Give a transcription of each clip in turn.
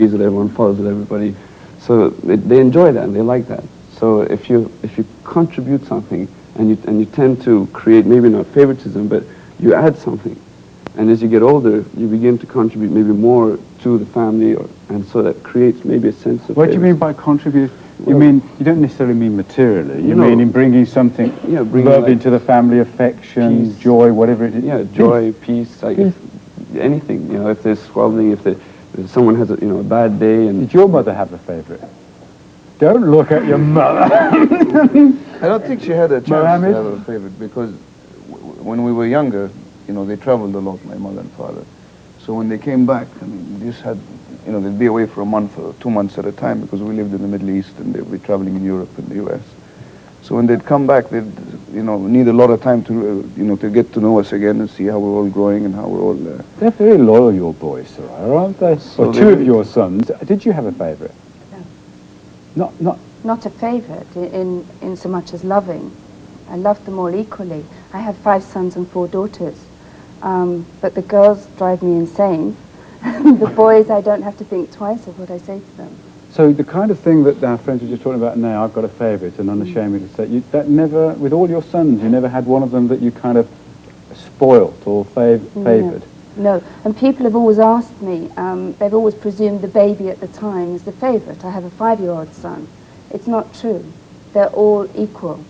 with everyone, follows with everybody. So they enjoy that and they like that. So if you contribute something and you tend to create, maybe not favoritism, but you add something. And as you get older, you begin to contribute maybe more to the family, and so that creates maybe a sense of... What do you mean by contribute? You mean, you don't necessarily mean materially, you mean in bringing something, love into the family, affection, peace, joy, whatever it is. Yeah, joy, peace, like anything, if there's squabbling, if someone has a bad day. And did your mother have a favourite? Don't look at your mother. I don't think she had a chance to have a favourite, because when we were younger, they travelled a lot, my mother and father. So when they came back, they just had, they'd be away for a month or 2 months at a time, because we lived in the Middle East and they'd be travelling in Europe and the US. So when they'd come back, they'd, need a lot of time to, to get to know us again and see how we're all growing and how we're all... They're very loyal, your boys, Sarah, aren't they? So well, two of your sons. Did you have a favourite? No. Not a favourite in so much as loving. I loved them all equally. I have 5 sons and 4 daughters. But the girls drive me insane. The boys, I don't have to think twice of what I say to them. So the kind of thing that our friends were just talking about now, I've got a favourite and unashamedly say, that never, with all your sons, you never had one of them that you kind of spoilt or favoured? No, and people have always asked me, they've always presumed the baby at the time is the favourite. I have a 5-year-old son. It's not true. They're all equal,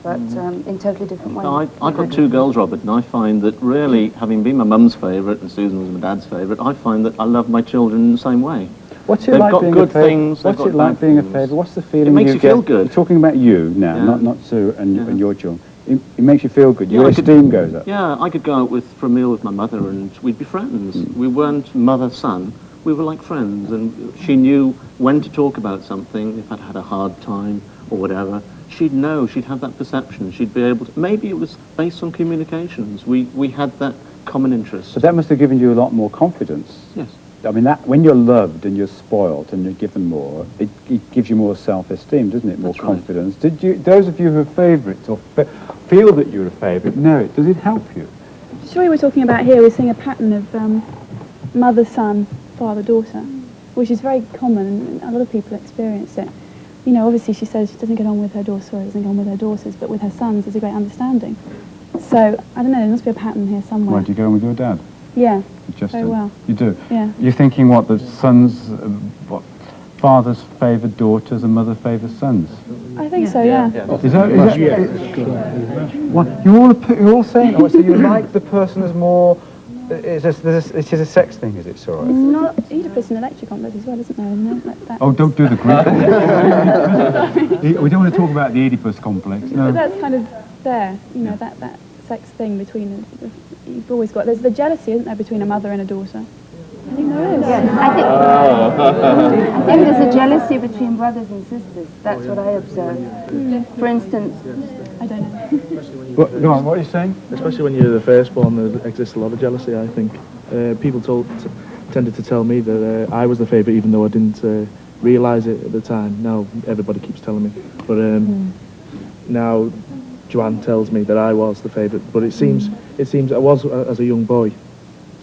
but in totally different ways. No, I've got 2 girls, Robert, and I find that really, having been my mum's favourite and Susan was my dad's favourite, I find that I love my children in the same way. What's it like being a favourite? What's it like being a favourite? What's the feeling you get? It makes you feel good. You're talking about you now, not Sue and your children. It makes you feel good. Your esteem goes up. Yeah, I could go out for a meal with my mother and we'd be friends. We weren't mother-son. We were like friends, and she knew when to talk about something. If I'd had a hard time or whatever, she'd know. She'd have that perception. She'd be able to. Maybe it was based on communications. We had that common interest. But that must have given you a lot more confidence. Yes. I mean, that when you're loved and you're spoilt and you're given more, it gives you more self-esteem, doesn't it? More That's confidence. Right. Did you? Those of you who are favourites or feel that you're a favourite, know it. Does it help you? Sure, we're talking about here. We're seeing a pattern of mother, son, father, daughter, which is very common, and a lot of people experience it. Obviously she says she doesn't get on with her daughter, or doesn't get on with her daughters, but with her sons there's a great understanding. So, I don't know, there must be a pattern here somewhere. Why, do you go on with your dad? Yeah, very well. You do? Yeah. You're thinking what, the sons, fathers favour daughters and mother favours sons? I think so, yeah. Is that what, you're all saying, so you like the person as more... It is a sex thing, is it, Sarah? Not Oedipus and Electric on this as well, isn't there? Like that. Oh, don't do the group. We don't want to talk about the Oedipus complex, no. But that's kind of there, that sex thing between... You've always got... There's the jealousy, isn't there, between a mother and a daughter? I think there is. Yeah, I think there's a jealousy between brothers and sisters. That's what I observe. For instance... I don't know. Go on, what are you saying? Especially when you're the firstborn, there exists a lot of jealousy, I think. People tended to tell me that I was the favourite, even though I didn't realise it at the time. Now everybody keeps telling me. But now Joanne tells me that I was the favourite. But it seems I was as a young boy,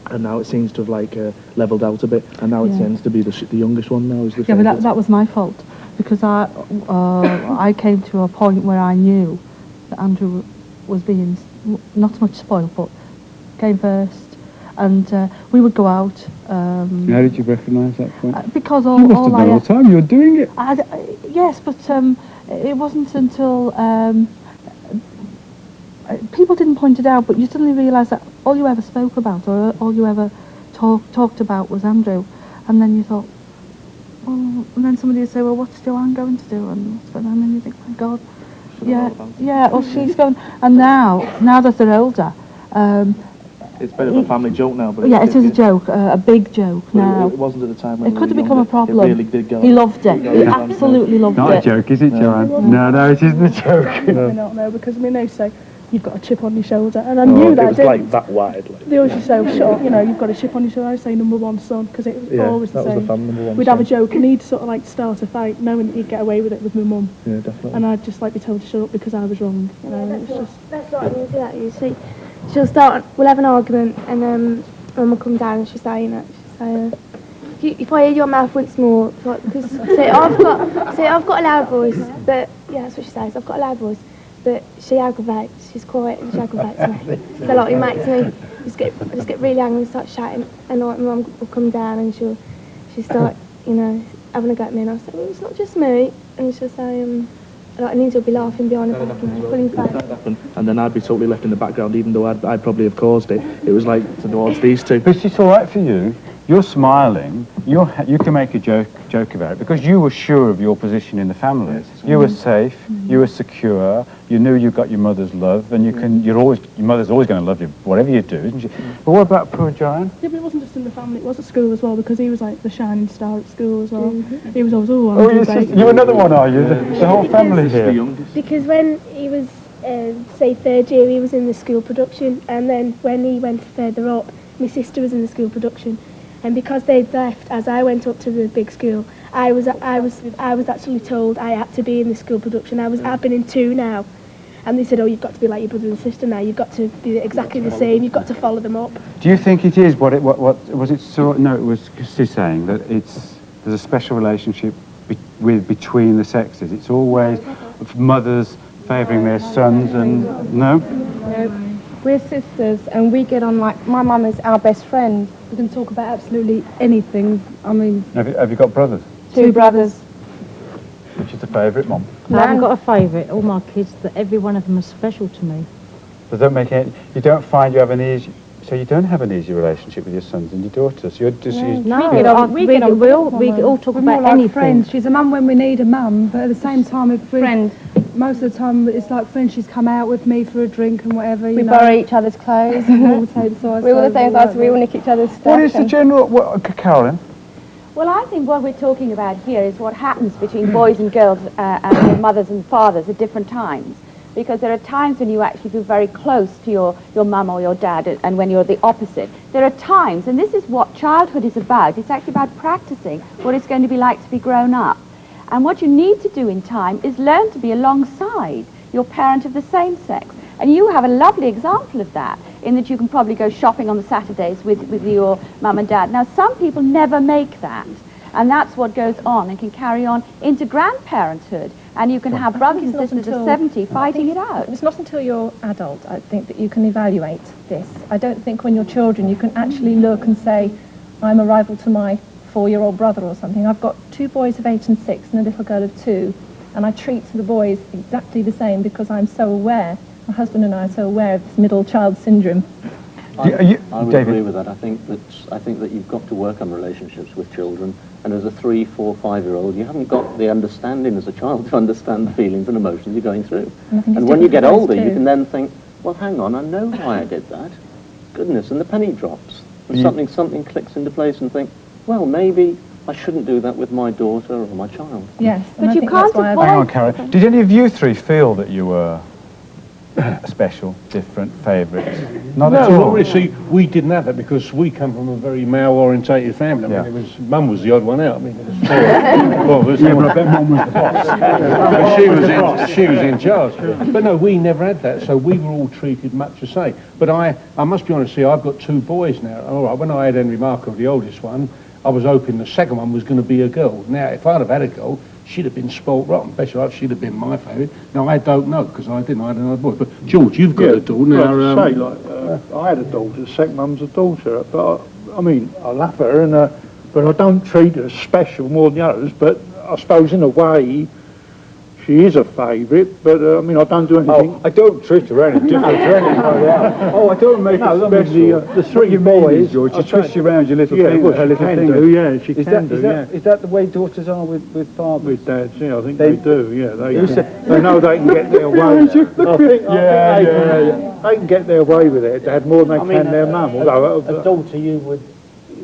and now it seems to have levelled out a bit, and now it tends to be the youngest one now is the favourite. Yeah, but that was my fault, because I came to a point where I knew that Andrew was being not so much spoiled, but came first, and we would go out. How did you recognise that point? Because you must have done all the time. You were doing it. Yes, but it wasn't until people didn't point it out, but you suddenly realise that all you ever spoke about or all you ever talked about was Andrew, and then you thought, well, and then somebody would say, well, what's Joanne going to do, and what's going on, and you think, my God. Yeah, well, she's going, and now that they're older, it's a bit of a family joke now, but it is a joke, a big joke now. It wasn't at the time when it could have become a problem. It really did go. He loved it. He absolutely loved it. Not a joke, is it, Joanne? No, it isn't a joke. I don't know, because they say you've got a chip on your shoulder, and I knew that. It was like that wide. They always used to say, shut up, you've got a chip on your shoulder. I say number 1 son, because it was always the same. That was the fun, number 1 We'd son. have a joke, and he'd sort of start a fight, knowing that he'd get away with it with my mum. Yeah, definitely. And I'd just be told to shut up because I was wrong. That's what I mean to that. You see, we'll have an argument, and Mum will come down and she'll say, if I hear your mouth once more, like, because I've got a loud voice, but yeah, that's what she says. I've got a loud voice, but she aggravates. She's quiet and she aggravates me. So like, it makes me just get really angry and start shouting, and like, my mum will come down and she'll start, you know, having a go at me, and I'll say, well, it's not just me, and she'll say, like, and he'll be laughing behind her back, you know, pulling face. And then I'd be totally left in the background, even though I'd probably have caused it. It was like towards these two. But it's all right for you. You're smiling. You can make a joke about it because you were sure of your position in the family. Yes. You were safe. You were secure. You knew you got your mother's love, and your mother's always going to love you, whatever you do, isn't she? But what about poor Joanne? Yeah, but it wasn't just in the family, it was at school as well, because he was like the shining star at school as well. He was always, you're another one, are you? The whole family here. Because when he was, say, third year, he was in the school production, and then when he went further up, my sister was in the school production, and because they'd left, as I went up to the big school, I was actually told I had to be in the school production. I've been in 2 now. And they said, oh, you've got to be like your brother and sister now. You've got to be exactly the same. You've got to follow them up. Do you think it is what was it? So no, it was Christy saying that there's a special relationship between the sexes. It's always mothers favouring their sons, and no. No, we're sisters, and we get on like my mum is our best friend. We can talk about absolutely anything. I mean, have you got brothers? 2 brothers. Which is the favourite, Mum? I haven't got a favourite. All my kids, every one of them is special to me. Does that make any... You don't find you have an easy... So you don't have an easy relationship with your sons and your daughters? You're just... No, we all talk about anything. Friends. She's a mum when we need a mum, but at the same time, if we... Most of the time, it's like friends. She's come out with me for a drink and whatever, you know. borrow each other's clothes. We're all the same size. We're all the same size, so we all nick each other's stuff. What is the general... Carolyn? Well, I think what we're talking about here is what happens between boys and girls and their mothers and fathers at different times. Because there are times when you actually feel very close to your mum or your dad, and when you're the opposite. There are times, and this is what childhood is about, it's actually about practicing what it's going to be like to be grown up. And what you need to do in time is learn to be alongside your parent of the same sex. And you have a lovely example of that, in that you can probably go shopping on the Saturdays with your mum and dad. Now, some people never make that, and that's what goes on and can carry on into grandparenthood. And you can have brothers and sisters of 70 fighting it out. It's not until you're adult, I think, that you can evaluate this. I don't think when you're children you can actually look and say, I'm a rival to my 4-year-old brother or something. I've got 2 boys of 8 and 6 and a little girl of 2, and I treat the boys exactly the same because I'm so aware, my husband and I are so aware of this middle child syndrome. I would agree with that. I think that you've got to work on relationships with children, and as a 3, 4, 5-year-old, you haven't got the understanding as a child to understand the feelings and emotions you're going through. And when you get older, you can then think, well, hang on, I know why I did that. Goodness, and the penny drops. And something clicks into place and think, well, maybe I shouldn't do that with my daughter or my child. Yes, but you can't avoid... Hang on, Karen. Did any of you 3 feel that you were special, different, favourites? Not at all. Not really. See, we didn't have that because we come from a very male-orientated family. I mean, Mum was the odd one out. I mean, there was 4 of us. But I bet Mum was the boss. But she was in charge. But no, we never had that, so we were all treated much the same. But I must be honest, see, I've got 2 boys now. All right, when I had Henry Markov, the oldest one, I was hoping the second one was going to be a girl. Now, if I'd have had a girl, she'd have been spoilt rotten. Especially, she'd have been my favourite. Now, I don't know, because I didn't. I had another boy. But, George, you've got a daughter now. I had a daughter, the second mum's a daughter. But, I mean, I love her, but I don't treat her special more than the others. But I suppose, in a way, she is a favourite, but I mean, I don't do anything. I don't treat her any different to anyone else. I don't make it special. The 3 boys, George, she twists you around your little finger, her little finger. She can do. Is that the way daughters are with fathers? With dads, yeah, I think they do, yeah. They know they can get their way. They can get their way with it, Dad, more than they can their mum. A daughter, you would,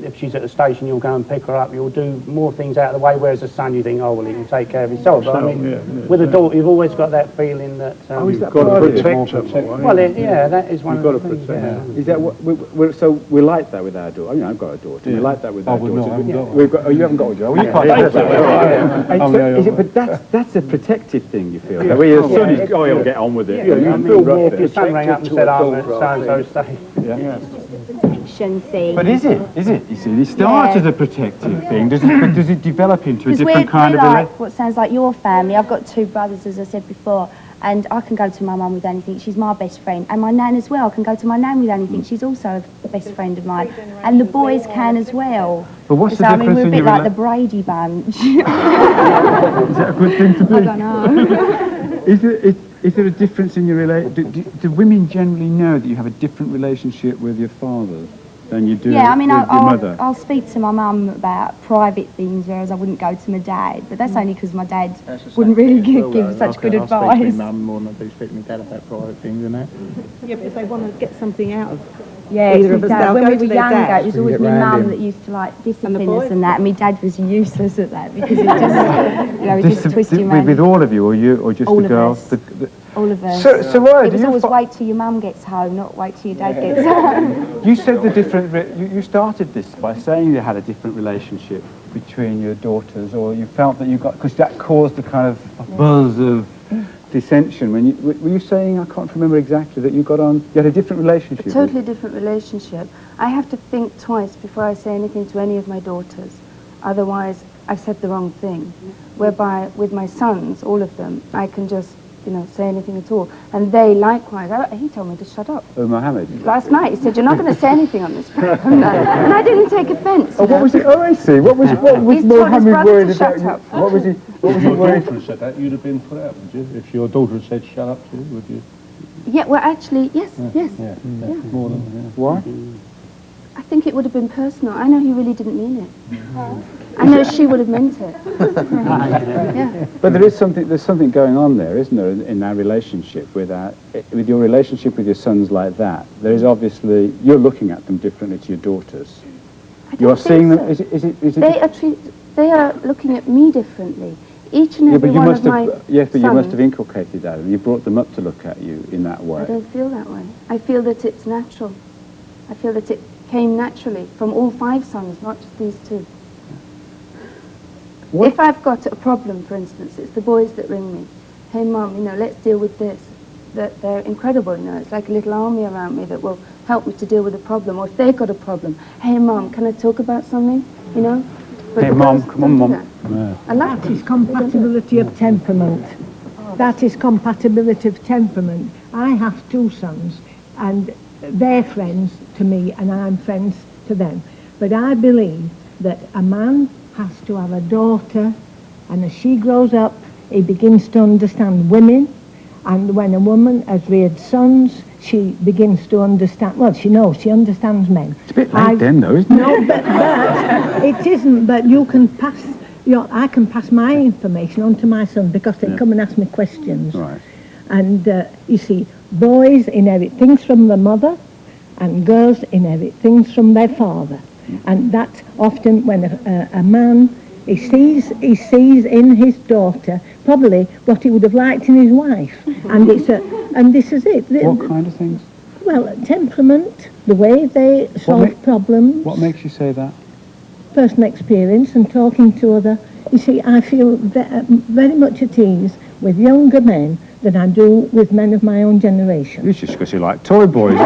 if she's at the station, you'll go and pick her up, you'll do more things out of the way, whereas a son, you think, oh, well, he can take care of himself. But I mean, with a daughter, you've always got that feeling that... you've got to protect her. Well, that is one of the things, Is that what... So we like that with our daughter. I mean, I've got a daughter. We like that with our daughter. You haven't got a daughter. Well, you can't say that. But that's a protective thing, you feel. Where your son is, he'll get on with it. If your son rang up and said, so-and-so safe. protection thing. But is it? You see, it starts as a protective thing. Does it develop into a Because different kind of like what sounds like your family. I've got 2 brothers, as I said before, and I can go to my mum with anything. She's my best friend. And my nan as well. I can go to my nan with anything. She's also a best friend of mine. And the boys can as well. But what's so, the I mean, difference we're a in bit your like the Brady Bunch. Is that a good thing to be? I don't know. Is there a difference in your do women generally know that you have a different relationship with your father than you do Yeah, I mean, with your mother? I'll speak to my mum about private things, whereas I wouldn't go to my dad. But that's only because my dad wouldn't really give such good advice. I'll speak to my mum more than I do speak to my dad about private things and that. Yeah, but if they want to get something out of Yeah, either of us, they'll when go we to were their younger, dad. it was always my mum that used to like discipline us and that, and my dad was useless at that because he just, he just twisted your with all of you, or just all the of girls? us. All of us. So why it do was you always wait till your mum gets home, not wait till your dad gets home. You said the different. You started this by saying you had a different relationship between your daughters, or you felt that you got because that caused the kind of buzz of dissension. Were you saying, I can't remember exactly, that you had a different relationship? A totally different relationship. I have to think twice before I say anything to any of my daughters. Otherwise, I've said the wrong thing. Whereby, with my sons, all of them, I can just, say anything at all. And they likewise. He told me to shut up. Oh, Mohammed. Last night, he said, you're not going to say anything on this program. And I didn't take offence. Oh, what was it? Oh, I see. What was Mohammed worried about? What was he Your worried? daughter had said that, you'd have been put out, would you? If your daughter had said shut up to you, would you? Yeah, well, actually, yes. Yeah. More than Why? I think it would have been personal. I know he really didn't mean it. I know she would have meant it. Yeah. But there's something going on there, isn't there, in our relationship with your relationship with your sons like that? There is obviously, you're looking at them differently to your daughters. You're seeing them. Is it? They are looking at me differently. Each and every one of my Yes, but you must sons. have inculcated that, and you brought them up to look at you in that way. I don't feel that way. I feel that it's natural. I feel that it came naturally from all 5 sons, not just these 2. What? If I've got a problem, for instance, it's the boys that ring me. Hey, Mum, let's deal with this. They're incredible, it's like a little army around me that will help me to deal with a problem. Or if they've got a problem, hey, Mum, can I talk about something? But hey, the Mum, girls come on, don't do Mum. that. Yeah. I love That is compatibility of temperament. That is compatibility of temperament. I have 2 sons, and they're friends to me, and I'm friends to them. But I believe that a man has to have a daughter, and as she grows up, he begins to understand women, and when a woman has reared sons, she begins to understand, well, she understands men. It's a bit late then, though, isn't it? No, but it isn't, but you can pass, I can pass my information on to my son because they come and ask me questions. Right. And you see, boys inherit things from their mother and girls inherit things from their father. And that's often when a man, he sees in his daughter probably what he would have liked in his wife. And this is it. What kind of things? Well, temperament, the way they solve problems. What makes you say that? Personal experience and talking to other. You see, I feel very much at ease with younger men than I do with men of my own generation. It's just because you like toy boys.